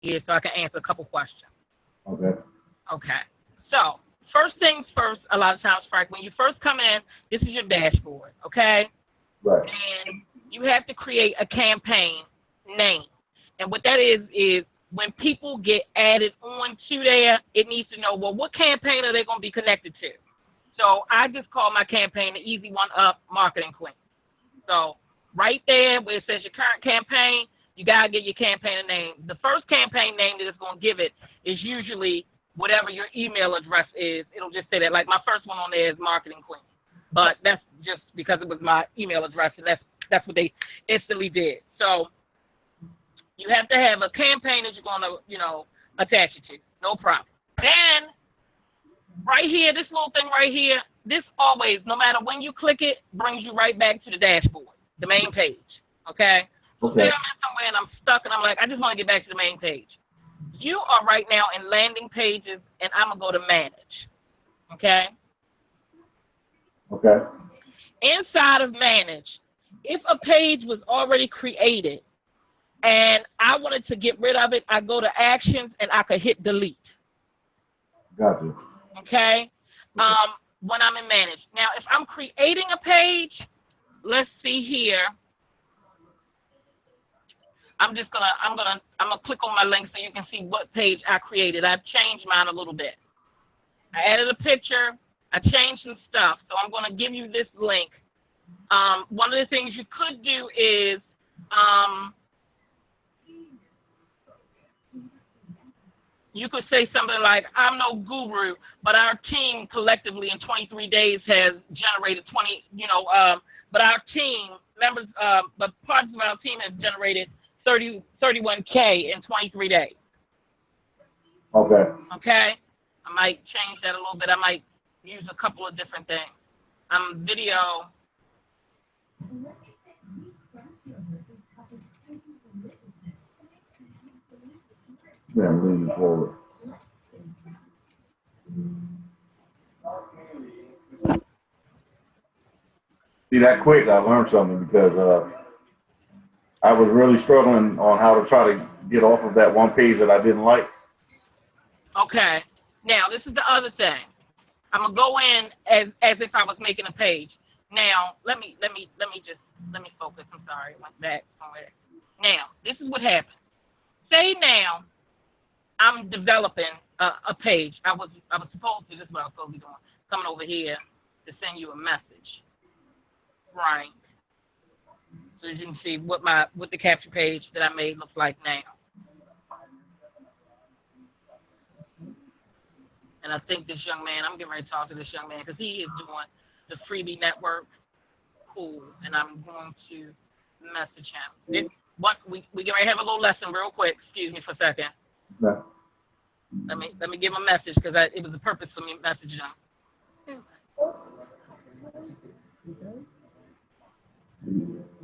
here so I can answer a couple questions. Okay. Okay. So first things first, a lot of times, Frank, when you first come in, this is your dashboard, okay? Right. And you have to create a campaign name. And what that is when people get added on to there, it needs to know, well, what campaign are they going to be connected to? So I just call my campaign the easy one up, Marketing Queen. So right there where it says your current campaign, you got to get your campaign a name. The first campaign name that it's going to give it is usually whatever your email address is. It'll just say that. Like my first one on there is Marketing Queen. But that's just because it was my email address, and that's what they instantly did. So you have to have a campaign that you're going to, attach it to. No problem. Then right here, this little thing right here, this always, no matter when you click it, brings you right back to the dashboard, the main page, okay? So say I'm in somewhere and I'm stuck and I'm like, I just want to get back to the main page. You are right now in landing pages, and I'm going to go to manage, okay? Okay. Inside of manage, if a page was already created and I wanted to get rid of it, I go to actions and I could hit delete. Gotcha. Okay? When I'm in manage. Now, if I'm creating a page, let's see here. I'm gonna click on my link so you can see what page I created. I've changed mine a little bit. I added a picture. I changed some stuff. So I'm gonna give you this link. One of the things you could do is you could say something like, I'm no guru, but our team collectively in 23 days has generated but our team members, but parts of our team have generated 31K in 23 days. Okay. Okay? I might change that a little bit. I might use a couple of different things. Video. Yeah, I'm leaning forward. See, that quick, I learned something because I was really struggling on how to try to get off of that one page that I didn't like. Okay. Now, this is the other thing. I'm gonna go in as if I was making a page. Now, let me focus. I'm sorry, it went back somewhere. Now, this is what happened. Say now, I'm developing a page. I was supposed to. This is what I was supposed to be doing. Coming over here to send you a message, right? So you can see what the capture page that I made looks like now. And I think this young man, I'm getting ready to talk to this young man because he is doing the freebie network. Cool. And I'm going to message him. We get ready to have a little lesson real quick. Excuse me for a second. No. Let me give him a message because it was the purpose for me messaging him.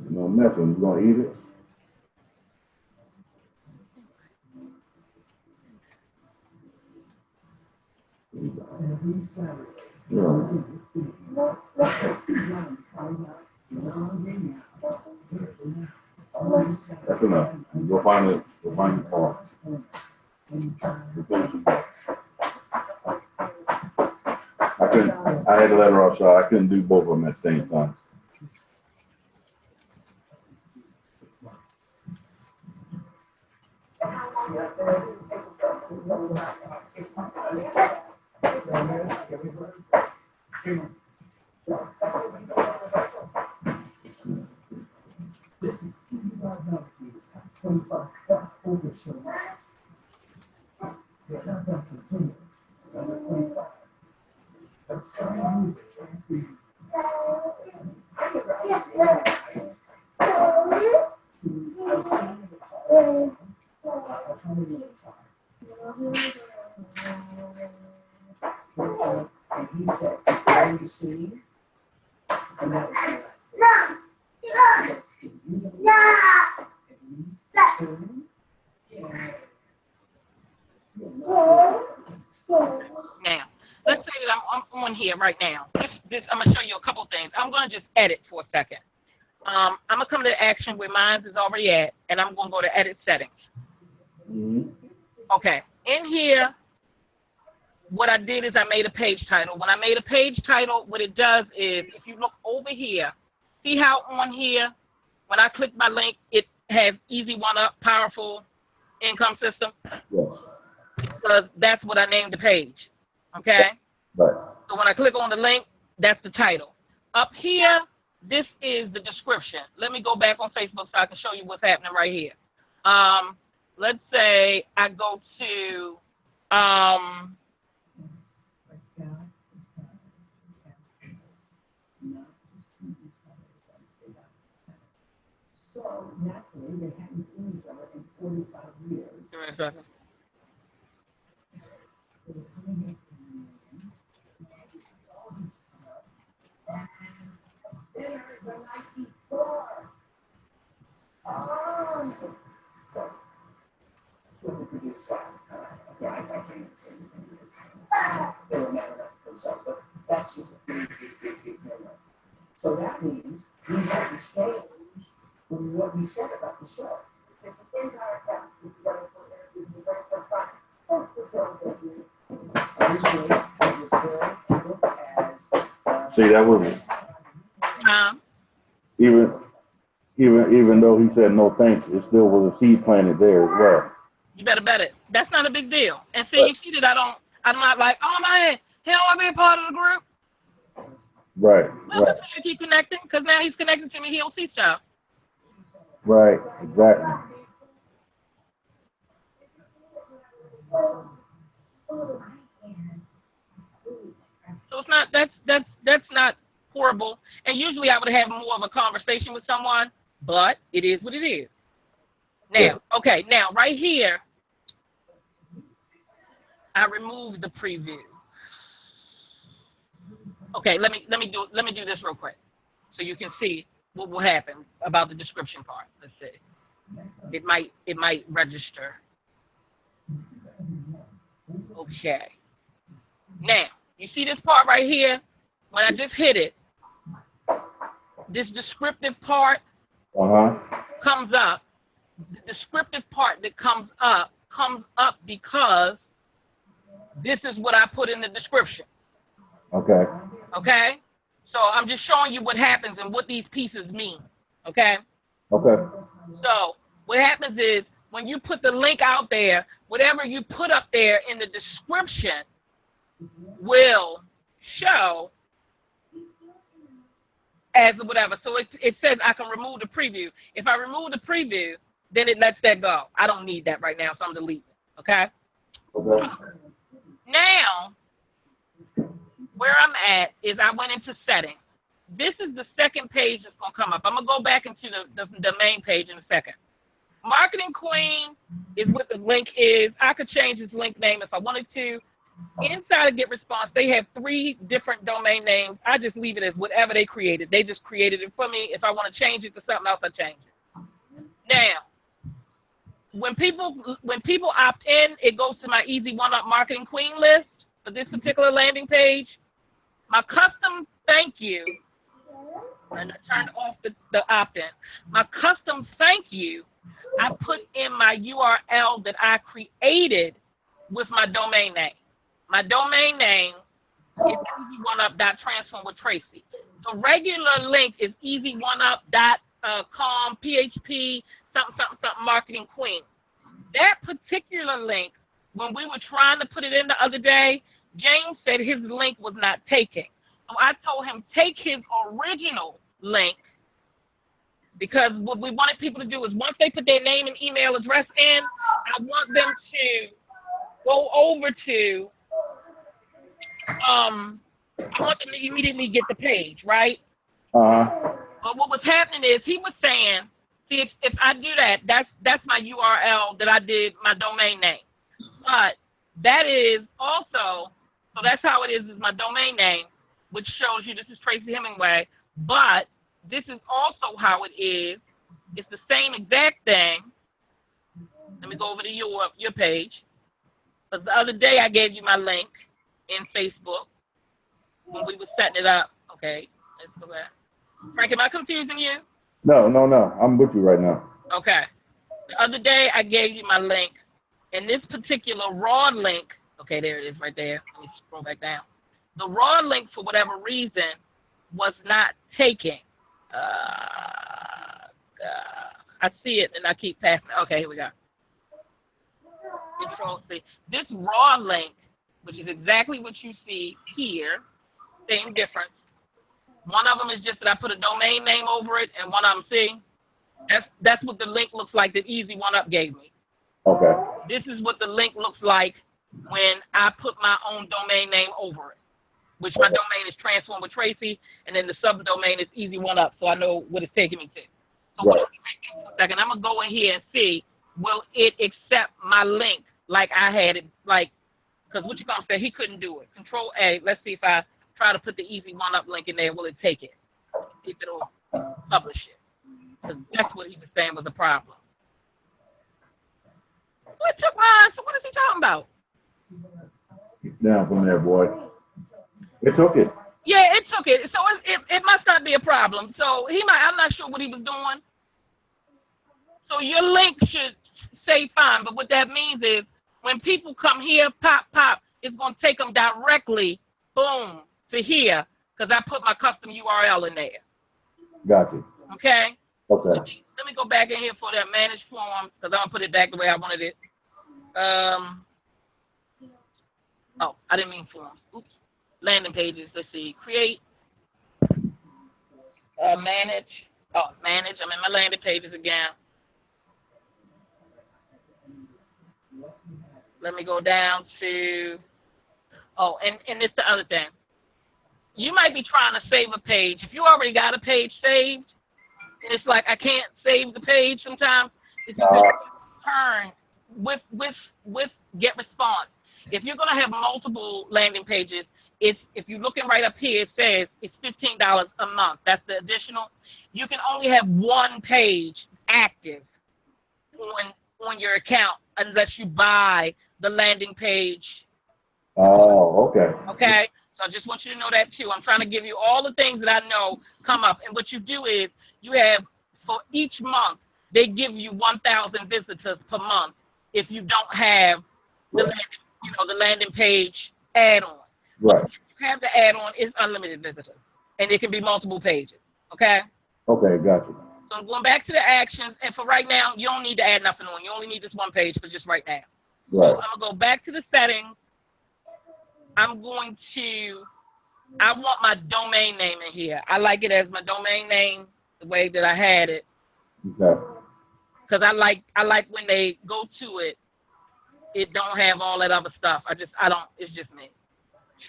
No messing. You gonna eat it? Yeah. That's enough. Go find it. Go find the car. I had to let her outside. I couldn't do both of them at the same time. This is $25 $25 plus over service. The contact consumers, $25. That's some music can be. And he said, "Are you seeing?" And that was the last. Yes, Now, let's say that I'm on here right now. I'm going to show you a couple things. I'm going to just edit for a second. I'm going to come to the action where mine is already at, and I'm going to go to edit settings. Mm-hmm. Okay, in here, what I did is I made a page title. When I made a page title, what it does is, if you look over here, see how on here, when I click my link, it has Easy One Up, Powerful Income System? Yes. Because that's what I named the page, okay? Right. So when I click on the link, that's the title. Up here, this is the description. Let me go back on Facebook so I can show you what's happening right here. Let's say I go to, So naturally, they hadn't seen each other in 45 years. give me a second. They were coming here from dinner the night before. When they produced that, yeah, I can't even say anything because they were mad enough themselves, but that's just a big no-no. So that means we have to change what we said about the show. If the entire cast is running for interviews, we're going for fun. That's the film that we originally it was billed as. See, that was even though he said no thanks, it still was a seed planted there as well. You better bet it. That's not a big deal. And see, you see that I'm not like, oh man, he don't want to be a part of the group. Right. Well, let's keep connecting, because now he's connected to me. He'll see stuff. Right. Exactly. So it's not that's not horrible. And usually I would have more of a conversation with someone, but it is what it is. Now, okay, now right here, I removed the preview. Okay, let me do this real quick, so you can see what will happen about the description part. Let's see. It might register. Okay. Now, you see this part right here? When I just hit it, this descriptive part comes up. The descriptive part that comes up because this is what I put in the description. Okay. Okay? So I'm just showing you what happens and what these pieces mean. Okay? Okay. So what happens is when you put the link out there, whatever you put up there in the description will show as whatever. So it says I can remove the preview. If I remove the preview, then it lets that go. I don't need that right now, so I'm deleting it. Okay? Okay. Now, where I'm at is I went into settings. This is the second page that's going to come up. I'm going to go back into the main page in a second. Marketing Queen is what the link is. I could change its link name if I wanted to. Inside of GetResponse, they have 3 different domain names. I just leave it as whatever they created. They just created it for me. If I want to change it to something else, I change it. Now, when people opt in, it goes to my Easy One Up Marketing Queen list for this particular landing page. My custom thank you, and I turned off the opt-in. My custom thank you, I put in my URL that I created with my domain name. My domain name is easy1up.transform with Trasie. The regular link is easy1up.com, PHP, something, marketing queen. That particular link, when we were trying to put it in the other day, James said his link was not taking. So I told him take his original link, because what we wanted people to do is once they put their name and email address in, I want them to go over to, I want them to immediately get the page, right? But what was happening is he was saying, see, if I do that, that's my URL that I did, my domain name. But that is also, so that's how it is my domain name, which shows you this is Trasie Hemingway. But this is also how it is. It's the same exact thing. Let me go over to your page. Because the other day I gave you my link in Facebook when we were setting it up. Okay, let's go back. Frank, am I confusing you? No. I'm with you right now. Okay. The other day I gave you my link And this particular raw link, okay, there it is right there. Let me scroll back down. The raw link, for whatever reason, was not taken. I see it and I keep passing. Okay, here we go. Control C. This raw link, which is exactly what you see here, same difference. One of them is just that I put a domain name over it, and one of them, see, that's what the link looks like that Easy One Up gave me. Okay. This is what the link looks like when I put my own domain name over it, which my domain is Transform with Trasie, and then the subdomain is Easy One Up, so I know what it's taking me to. So Right. a second, I'm gonna go in here and see, will it accept my link like I had it, like, because what you gonna say, he couldn't do it. Control A, let's see if I try to put the Easy One Up link in there, will it take it? See if it'll publish it. Because that's what he was saying was a problem. What took mine? So what is he talking about? Get down from there, boy. It took it. Yeah, it took it. So it must not be a problem. So I'm not sure what he was doing. So your link should say fine, but what that means is when people come here, pop, it's going to take them directly, boom, to here, because I put my custom URL in there. Gotcha. Okay? Okay. Let me go back in here for that managed form, because I'm going to put it back the way I wanted it. Oh, I didn't mean forms. Oops. Landing pages. Let's see. Create. Manage. Oh, manage. I'm in my landing pages again. Let me go down to, oh, and it's the other thing. You might be trying to save a page. If you already got a page saved, and it's like I can't save the page sometimes, if you can turn with GetResponse. If you're going to have multiple landing pages, if you're looking right up here, it says it's $15 a month. That's the additional. You can only have one page active on your account unless you buy the landing page. Oh, okay. Okay? So I just want you to know that too. I'm trying to give you all the things that I know come up. And what you do is you have, for each month, they give you 1,000 visitors per month if you don't have the landing page add-on. Right. If you have the add-on, it's unlimited visitors. And it can be multiple pages. Okay? Okay, gotcha. So I'm going back to the actions, and for right now, you don't need to add nothing on. You only need this one page for just right now. Right. So I'm going to go back to the settings. I want my domain name in here. I like it as my domain name, the way that I had it. Okay. Because I like when they go to it, it don't have all that other stuff. It's just me.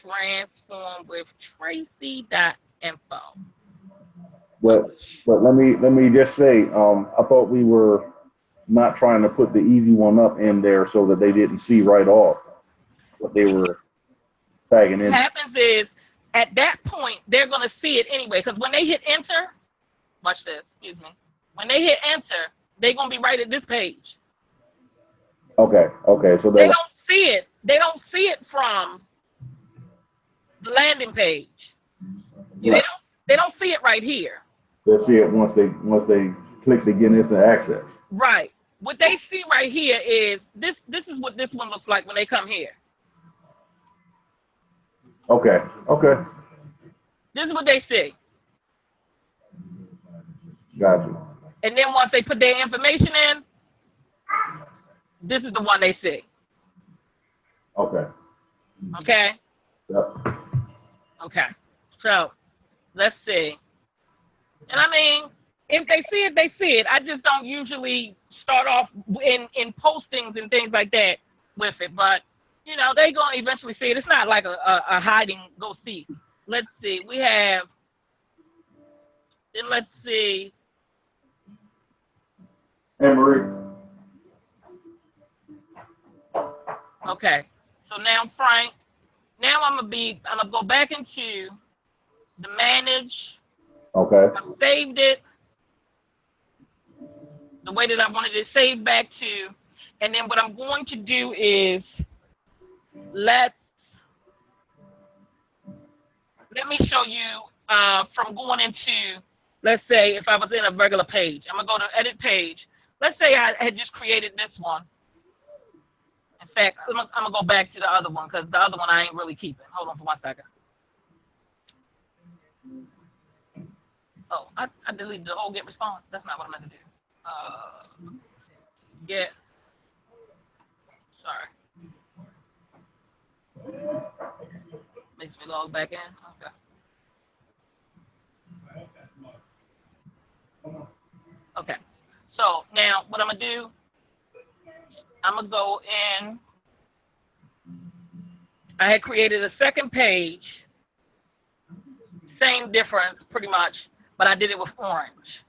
Transform with Trasie.info. But let me just say, I thought we were not trying to put the Easy One Up in there so that they didn't see right off what they were tagging in. What happens is, at that point, they're going to see it anyway. Because when they hit enter, watch this, excuse me. When they hit enter, they're going to be right at this page. Okay. So they don't see it. They don't see it from the landing page. Right. They don't see it right here. They'll see it once they click to get instant access. Right. What they see right here is this is what this one looks like when they come here. Okay. This is what they see. Gotcha. And then once they put their information in, this is the one they see. Okay. Okay? Yep. Okay. So, let's see. And I mean, if they see it, they see it. I just don't usually start off in postings and things like that with it. But, they're going to eventually see it. It's not like a hiding, go see. Let's see. We have, then let's see. Hey, Marie. Okay. So now, Frank, I'm going to go back into the manage. Okay. I saved it the way that I wanted it saved back to. And then what I'm going to do is let me show you from going into, let's say if I was in a regular page. I'm going to go to edit page. Let's say I had just created this one. fact, I'm gonna go back to the other one because the other one I ain't really keeping. Hold on for 1 second. Oh, I deleted the whole GetResponse. That's not what I meant to do. Get. Sorry. Makes me log back in. Okay. Okay. So now what I'm gonna do, I'm gonna go in. I had created a second page. Same difference, pretty much, but I did it with orange.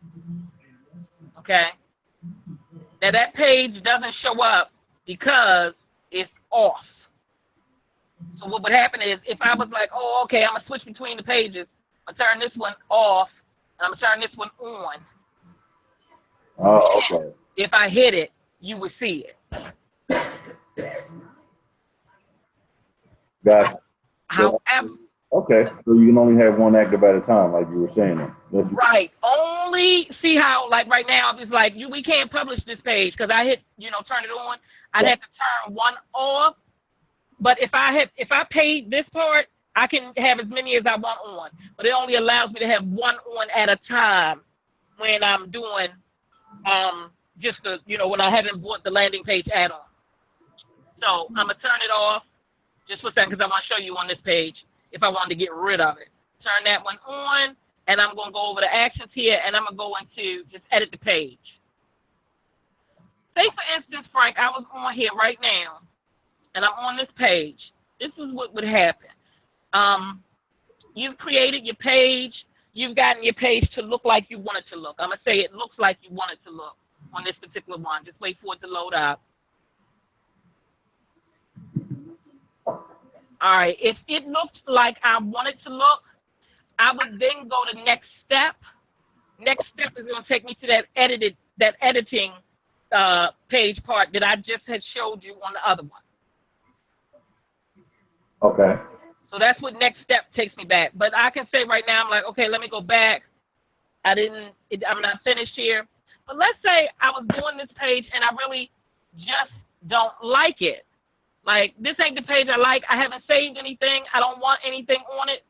Okay. Now that page doesn't show up because it's off. So what would happen is if I was like, oh, okay, I'm going to switch between the pages, I'm going to turn this one off, and I'm going to turn this one on. Oh, okay. If I hit it, you would see it. Gotcha. However, Okay, so you can only have one active at a time, like you were saying. right. Only see how, like right now, it's like we can't publish this page because I hit, turn it on. I'd have to turn one off. But if I paid this part, I can have as many as I want on. But it only allows me to have one on at a time when I'm doing just the, when I haven't bought the landing page add-on. So I'm gonna turn it off just for a second because I want to show you on this page if I wanted to get rid of it. Turn that one on, and I'm gonna go over the actions here, and I'm gonna go into just edit the page. Say for instance, Frank, I was on here right now, and I'm on this page. This is what would happen. You've created your page. You've gotten your page to look like you want it to look. I'm going to say it looks like you want it to look on this particular one. Just wait for it to load up. All right. If it looked like I want it to look, I would then go to next step. Next step is going to take me to that editing page part that I just had showed you on the other one. Okay. So that's what next step takes me back. But I can say right now, I'm like, okay, let me go back. I'm not finished here. But let's say I was doing this page and I really just don't like it. Like, this ain't the page I like. I haven't saved anything. I don't want anything on it.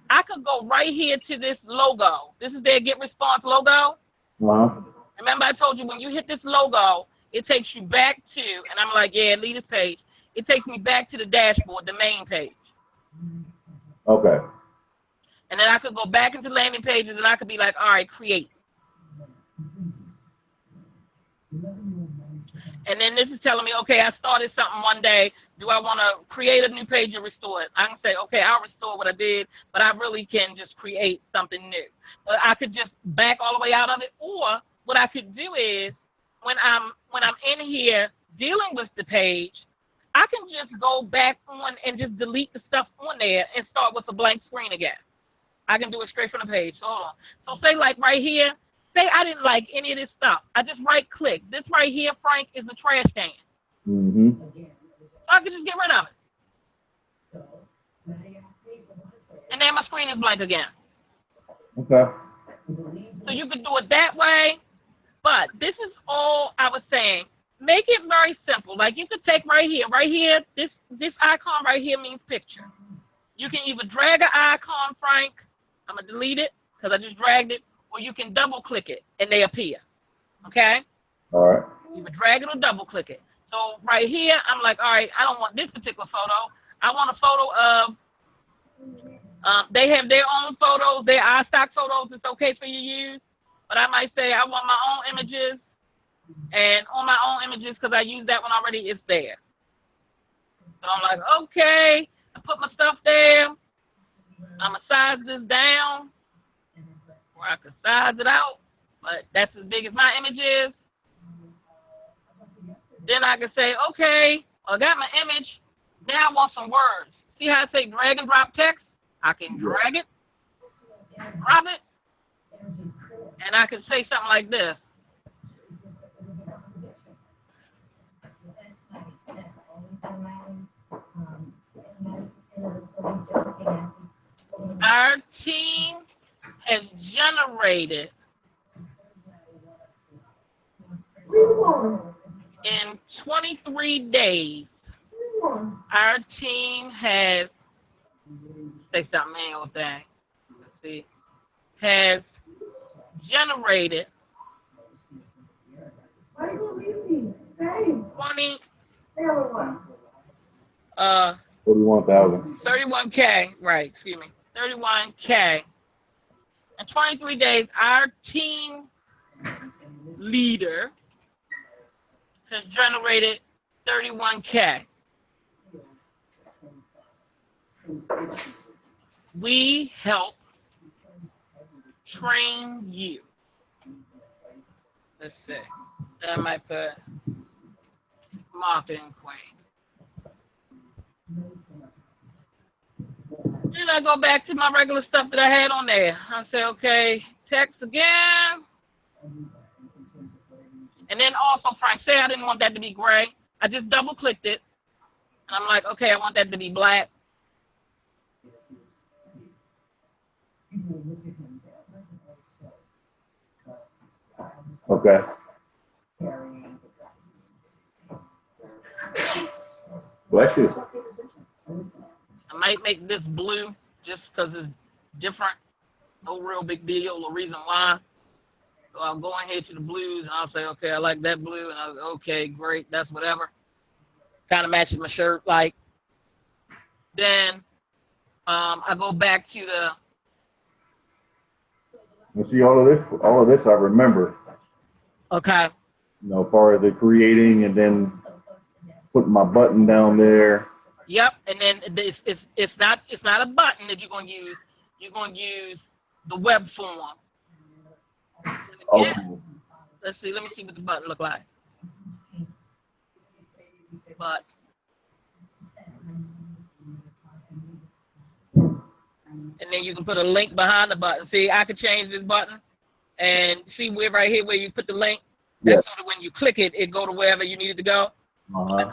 I could go right here to this logo. This is their GetResponse logo. Uh-huh. Remember I told you when you hit this logo, it takes you back to, and I'm like, yeah, leave this page. It takes me back to the dashboard, the main page. Okay. And then I could go back into landing pages and I could be like, all right, create. And then this is telling me, okay, I started something one day. Do I want to create a new page or restore it? I can say, okay, I'll restore what I did, but I really can just create something new. But I could just back all the way out of it. Or what I could do is when I'm in here dealing with the page, I can just go back on and just delete the stuff on there and start with a blank screen again. I can do it straight from the page. Hold on. So say like right here, say I didn't like any of this stuff. I just right click. This right here, Frank, is a trash can. Mm-hmm. So I can just get rid of it. And then my screen is blank again. Okay. So you can do it that way. But this is all I was saying. Make it very simple. Like you could take right here, this icon right here means picture. You can either drag an icon, Frank. I'm going to delete it because I just dragged it. Or you can double click it and they appear. Okay? All right. You can drag it or double click it. So right here, I'm like, all right, I don't want this particular photo. I want a photo of, they have their own photos, their iStock photos. It's okay for you to use. But I might say I want my own images. And on my own images, because I use that one already, it's there. So I'm like, okay, I put my stuff there. I'm going to size this down, or I can size it out, but that's as big as my image is. Then I can say, okay, I got my image. Now I want some words. See how I say drag and drop text? I can drag it, drop it, and I can say something like this. Our team has generated in 23 days our team has, say something manual thing. Let's see. Has generated 20 41,000. 31K, right, excuse me. 31K. In 23 days, our team leader has generated 31K. We help train you. Let's see. I might put marketing queen. Then I go back to my regular stuff that I had on there. I say, okay, text again. And then also, Frank, say I didn't want that to be gray. I just double clicked it. And I'm like, okay, I want that to be black. Okay. Bless you. I might make this blue just because it's different. No real big deal or reason why. So I'll go ahead to the blues and I'll say, okay, I like that blue. And I'll go, okay, great, that's whatever. Kind of matches my shirt like. Then I go back to the. You see all of this I remember. Okay. You know, part of the creating and then putting my button down there. Yep, and then it's not a button that you're gonna use. You're gonna use the web form. Okay. Let's see. Let me see what the button look like. But and then you can put a link behind the button. See, I could change this button and see where right here where you put the link. Yes. That's so that when you click it, it go to wherever you need it to go. I'm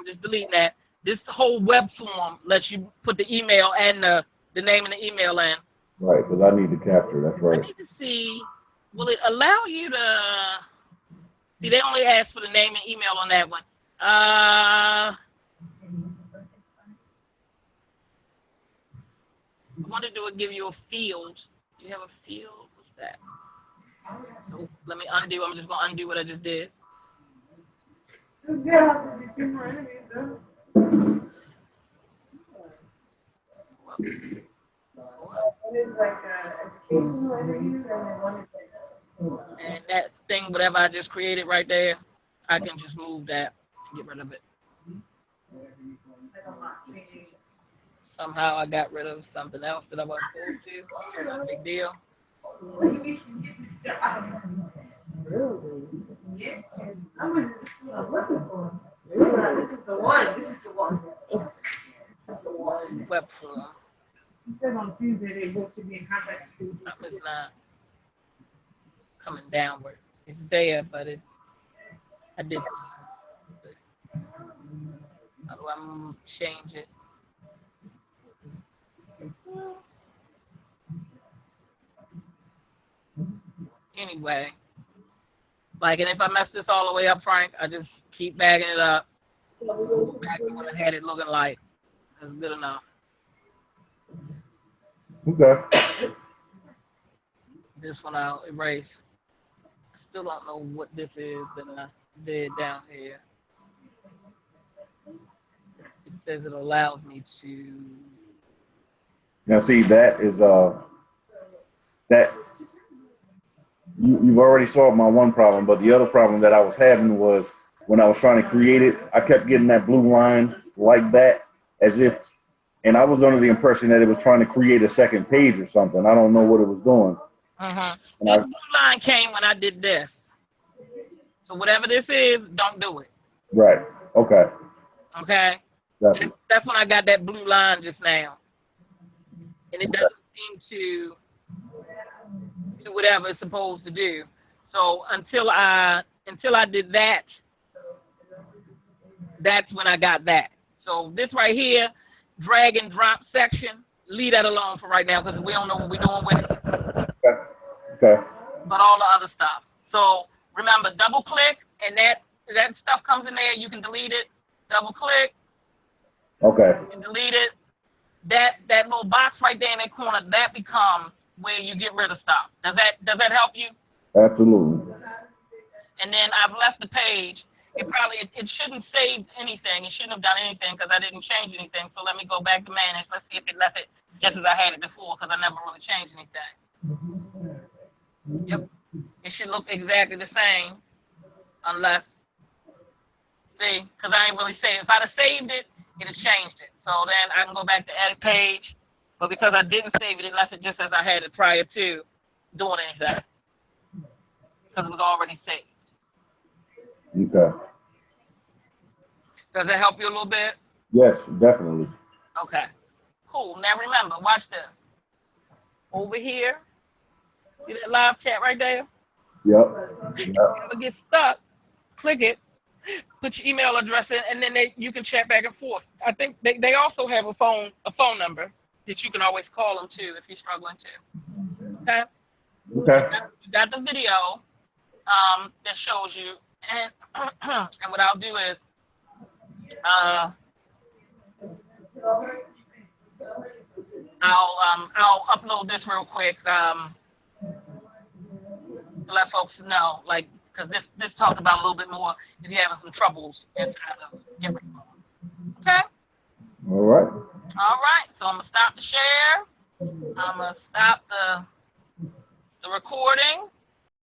just deleting that. This whole web form lets you put the email and the name and the email in. Right, because I need to capture. That's right. I need to see, will it allow you to, see, they only ask for the name and email on that one. I wonder, do it give you a field? Do you have a field? What's that? So let me undo. I'm just going to undo what I just did. And that thing, whatever I just created right there, I can just move that and get rid of it. Somehow I got rid of something else that I wasn't supposed to. Not a big deal. This is the one. This is the one. Web form. He said on Tuesday they both should be in contact with you. That was not coming downward. It's there, but I did. How do I change it? Anyway, like, and if I mess this all the way up, Frank, I just keep bagging it up. Back to what I had it looking like. That's good enough. Okay. This one I'll erase. I still don't know what this is that I did down here. It says it allows me to. Now see, that is that you've already solved my one problem, but the other problem that I was having was when I was trying to create it, I kept getting that blue line like that, as if, and I was under the impression that it was trying to create a second page or something. I don't know what it was doing. This blue line came when I did this. So whatever this is, don't do it. Right. Okay. Okay? That's when I got that blue line just now. And it doesn't seem to do whatever it's supposed to do. So until I did that, that's when I got that. So this right here, drag and drop section, leave that alone for right now because we don't know what we're doing with it. Okay. But all the other stuff. So remember, double click and that stuff comes in there. You can delete it. Double click, Okay. You delete it. That little box right there in that corner, that becomes where you get rid of stuff. Does that help you? Absolutely. And then I've left the page. It shouldn't save anything. It shouldn't have done anything because I didn't change anything. So let me go back to manage. Let's see if it left it just as I had it before because I never really changed anything. Yep. It should look exactly the same unless, see, because I ain't really saved. If I'd have saved it, it'd have changed it. So then I can go back to edit page. But because I didn't save it, it left it just as I had it prior to doing anything because it was already saved. Okay. Does that help you a little bit? Yes, definitely. Okay. Cool. Now remember, watch this. Over here, see that live chat right there? Yep. If you ever get stuck, click it, put your email address in, and then you can chat back and forth. I think they also have a phone number that you can always call them too if you're struggling too. Okay? Okay. You got the video that shows you, and and what I'll do is I'll upload this real quick to let folks know, like, because this talks about a little bit more if you're having some troubles inside of GetResponse. Okay? All right. All right. So I'm gonna stop the share. I'm gonna stop the recording.